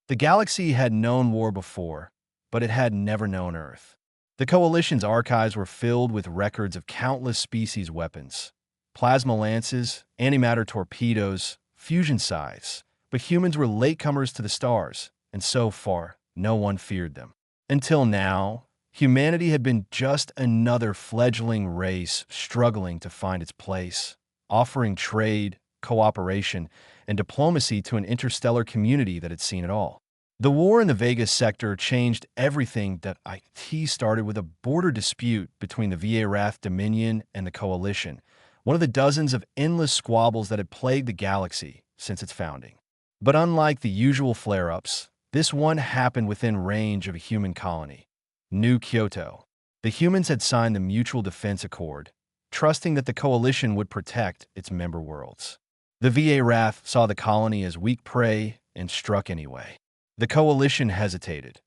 The galaxy had known war before, but it had never known Earth. The Coalition's archives were filled with records of countless species weapons, plasma lances, antimatter torpedoes, fusion scythes, but humans were latecomers to the stars, and so far, no one feared them. Until now, humanity had been just another fledgling race struggling to find its place, offering trade, cooperation, and diplomacy to an interstellar community that had seen it all. The war in the Vegas sector changed everything. That IT started with a border dispute between the VA-Wrath Dominion and the Coalition, one of the dozens of endless squabbles that had plagued the galaxy since its founding. But unlike the usual flare-ups, this one happened within range of a human colony, New Kyoto. The humans had signed the Mutual Defense Accord, trusting that the Coalition would protect its member worlds. The VA-Wrath saw the colony as weak prey and struck anyway. The Coalition hesitated.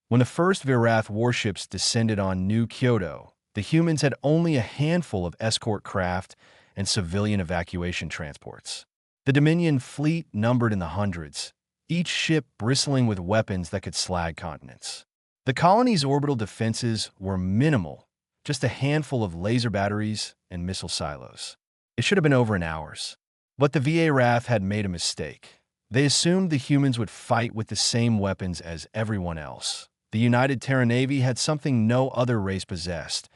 When the first VA-Wrath warships descended on New Kyoto, the humans had only a handful of escort craft and civilian evacuation transports. The Dominion fleet numbered in the hundreds, each ship bristling with weapons that could slag continents. The colony's orbital defenses were minimal, just a handful of laser batteries and missile silos. It should have been over in hours. But the VA-Wrath had made a mistake. They assumed the humans would fight with the same weapons as everyone else. The United Terran Navy had something no other race possessed,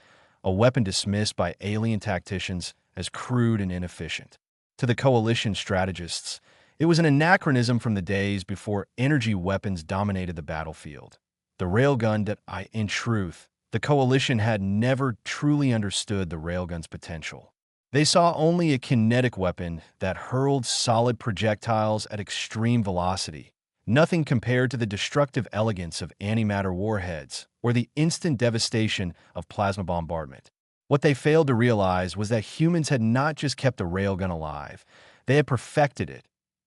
a weapon dismissed by alien tacticians as crude and inefficient. To the Coalition strategists, it was an anachronism from the days before energy weapons dominated the battlefield. The railgun that in truth, the Coalition had never truly understood the railgun's potential. They saw only a kinetic weapon that hurled solid projectiles at extreme velocity, nothing compared to the destructive elegance of antimatter warheads or the instant devastation of plasma bombardment. What they failed to realize was that humans had not just kept the railgun alive, they had perfected it.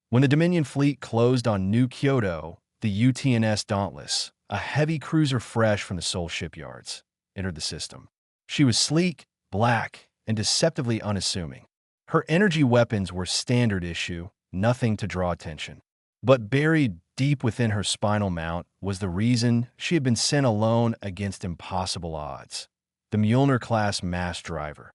When the Dominion fleet closed on New Kyoto, the UTNS Dauntless, a heavy cruiser fresh from the Seoul shipyards, entered the system. She was sleek, black, and deceptively unassuming. Her energy weapons were standard issue, nothing to draw attention. But buried deep within her spinal mount was the reason she had been sent alone against impossible odds: the Mjolnir-class mass driver.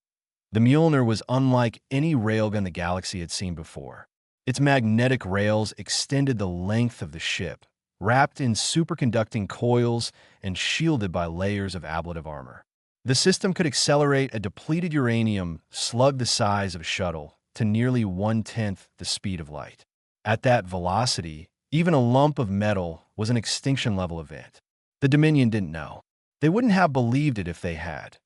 The Mjolnir was unlike any railgun the galaxy had seen before. Its magnetic rails extended the length of the ship, wrapped in superconducting coils and shielded by layers of ablative armor. The system could accelerate a depleted uranium slug the size of a shuttle to nearly 1/10 the speed of light. At that velocity, even a lump of metal was an extinction-level event. The Dominion didn't know. They wouldn't have believed it if they had.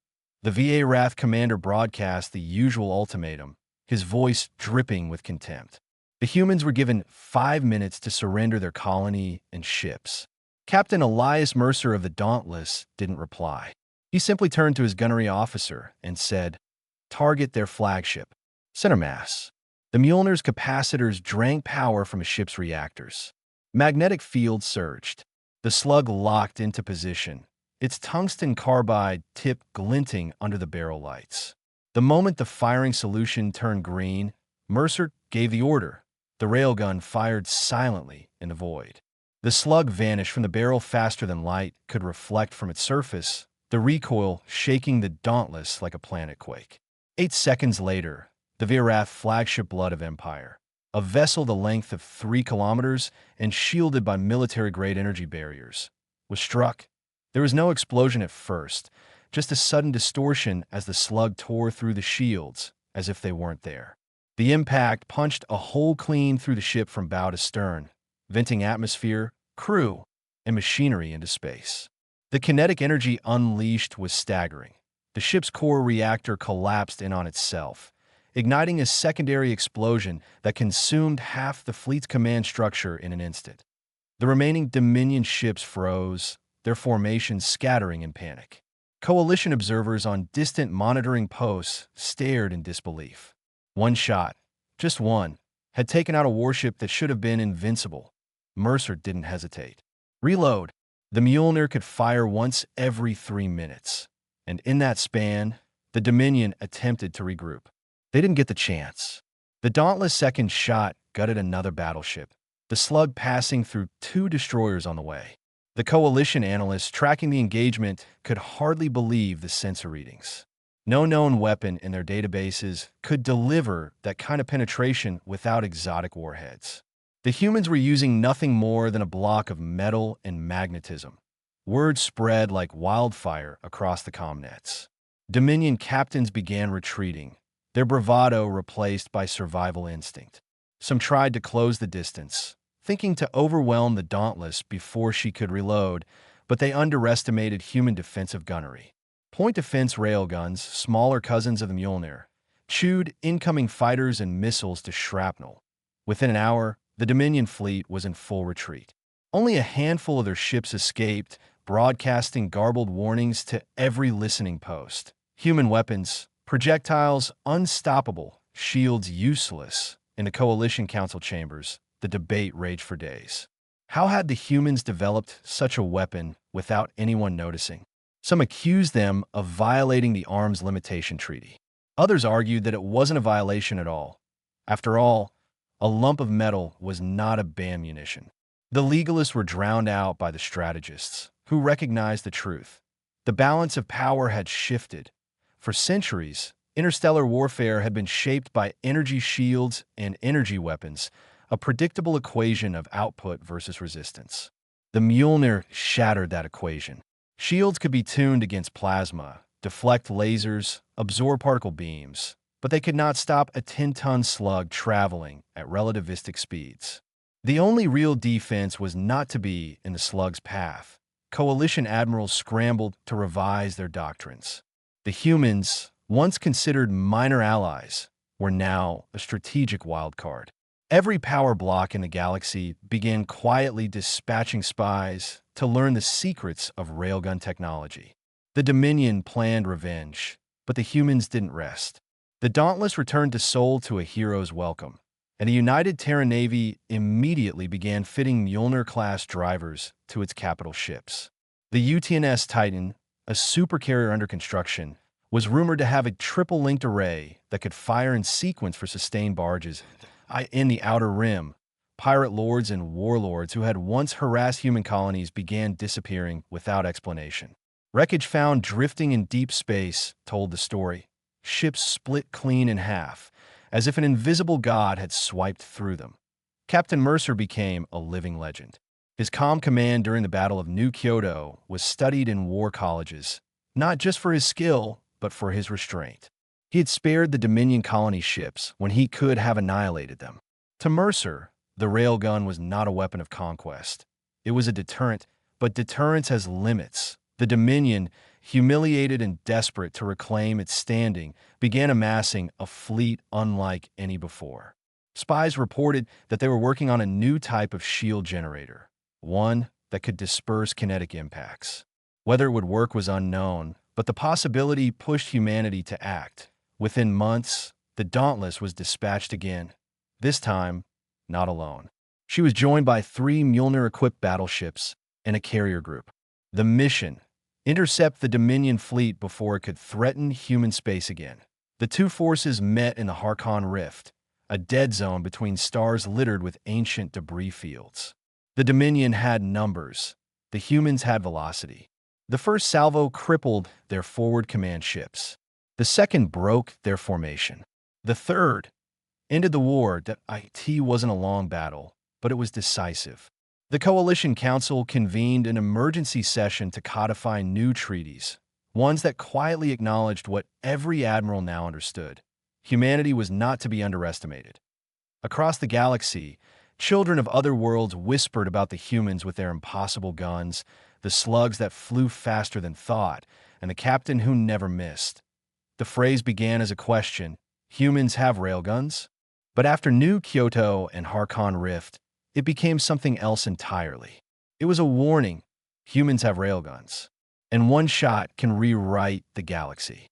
The VA-Wrath commander broadcast the usual ultimatum, his voice dripping with contempt. The humans were given 5 minutes to surrender their colony and ships. Captain Elias Mercer of the Dauntless didn't reply. He simply turned to his gunnery officer and said, "Target their flagship, center mass." The Mjolnir's capacitors drank power from a ship's reactors. Magnetic fields surged. The slug locked into position, its tungsten carbide tip glinting under the barrel lights. The moment the firing solution turned green, Mercer gave the order. The railgun fired silently in the void. The slug vanished from the barrel faster than light could reflect from its surface, the recoil shaking the Dauntless like a planet quake. 8 seconds later, the VA-Wrath flagship Blood of Empire, a vessel the length of 3 kilometers and shielded by military-grade energy barriers, was struck. There was no explosion at first, just a sudden distortion as the slug tore through the shields, as if they weren't there. The impact punched a hole clean through the ship from bow to stern, venting atmosphere, crew, and machinery into space. The kinetic energy unleashed was staggering. The ship's core reactor collapsed in on itself, igniting a secondary explosion that consumed half the fleet's command structure in an instant. The remaining Dominion ships froze, their formations scattering in panic. Coalition observers on distant monitoring posts stared in disbelief. One shot, just one, had taken out a warship that should have been invincible. Mercer didn't hesitate. Reload. The Mjolnir could fire once every 3 minutes, and in that span, the Dominion attempted to regroup. They didn't get the chance. The Dauntless' second shot gutted another battleship, the slug passing through 2 destroyers on the way. The Coalition analysts tracking the engagement could hardly believe the sensor readings. No known weapon in their databases could deliver that kind of penetration without exotic warheads. The humans were using nothing more than a block of metal and magnetism. Word spread like wildfire across the commnets. Dominion captains began retreating, their bravado replaced by survival instinct. Some tried to close the distance, thinking to overwhelm the Dauntless before she could reload, but they underestimated human defensive gunnery. Point-defense railguns, smaller cousins of the Mjolnir, chewed incoming fighters and missiles to shrapnel. Within an hour, the Dominion fleet was in full retreat. Only a handful of their ships escaped, broadcasting garbled warnings to every listening post. Human weapons, projectiles unstoppable, shields useless. In the Coalition Council chambers, the debate raged for days. How had the humans developed such a weapon without anyone noticing? Some accused them of violating the Arms Limitation Treaty. Others argued that it wasn't a violation at all. After all, a lump of metal was not a banned munition. The legalists were drowned out by the strategists, who recognized the truth. The balance of power had shifted. For centuries, interstellar warfare had been shaped by energy shields and energy weapons, a predictable equation of output versus resistance. The Mjolnir shattered that equation. Shields could be tuned against plasma, deflect lasers, absorb particle beams, but they could not stop a 10-ton slug traveling at relativistic speeds. The only real defense was not to be in the slug's path. Coalition admirals scrambled to revise their doctrines. The humans, once considered minor allies, were now a strategic wildcard. Every power block in the galaxy began quietly dispatching spies to learn the secrets of railgun technology. The Dominion planned revenge, but the humans didn't rest. The Dauntless returned to Sol to a hero's welcome, and a united Terran Navy immediately began fitting Mjolnir-class drivers to its capital ships. The UTNS Titan, a supercarrier under construction, was rumored to have a triple-linked array that could fire in sequence for sustained barges. In the Outer Rim, pirate lords and warlords who had once harassed human colonies began disappearing without explanation. Wreckage found drifting in deep space told the story. Ships split clean in half, as if an invisible god had swiped through them. Captain Mercer became a living legend. His calm command during the Battle of New Kyoto was studied in war colleges, not just for his skill, but for his restraint. He had spared the Dominion colony ships when he could have annihilated them. To Mercer, the railgun was not a weapon of conquest. It was a deterrent, but deterrence has limits. The Dominion, humiliated and desperate to reclaim its standing, began amassing a fleet unlike any before. Spies reported that they were working on a new type of shield generator, one that could disperse kinetic impacts. Whether it would work was unknown, but the possibility pushed humanity to act. Within months, the Dauntless was dispatched again, this time not alone. She was joined by 3 Mjolnir-equipped battleships and a carrier group. The mission: intercept the Dominion fleet before it could threaten human space again. The two forces met in the Harkon Rift, a dead zone between stars littered with ancient debris fields. The Dominion had numbers. The humans had velocity. The first salvo crippled their forward command ships. The second broke their formation. The third ended the war. It wasn't a long battle, but it was decisive. The Coalition Council convened an emergency session to codify new treaties, ones that quietly acknowledged what every admiral now understood. Humanity was not to be underestimated. Across the galaxy, children of other worlds whispered about the humans with their impossible guns, the slugs that flew faster than thought, and the captain who never missed. The phrase began as a question: humans have railguns? But after New Kyoto and Harkon Rift, it became something else entirely. It was a warning: humans have railguns, and one shot can rewrite the galaxy.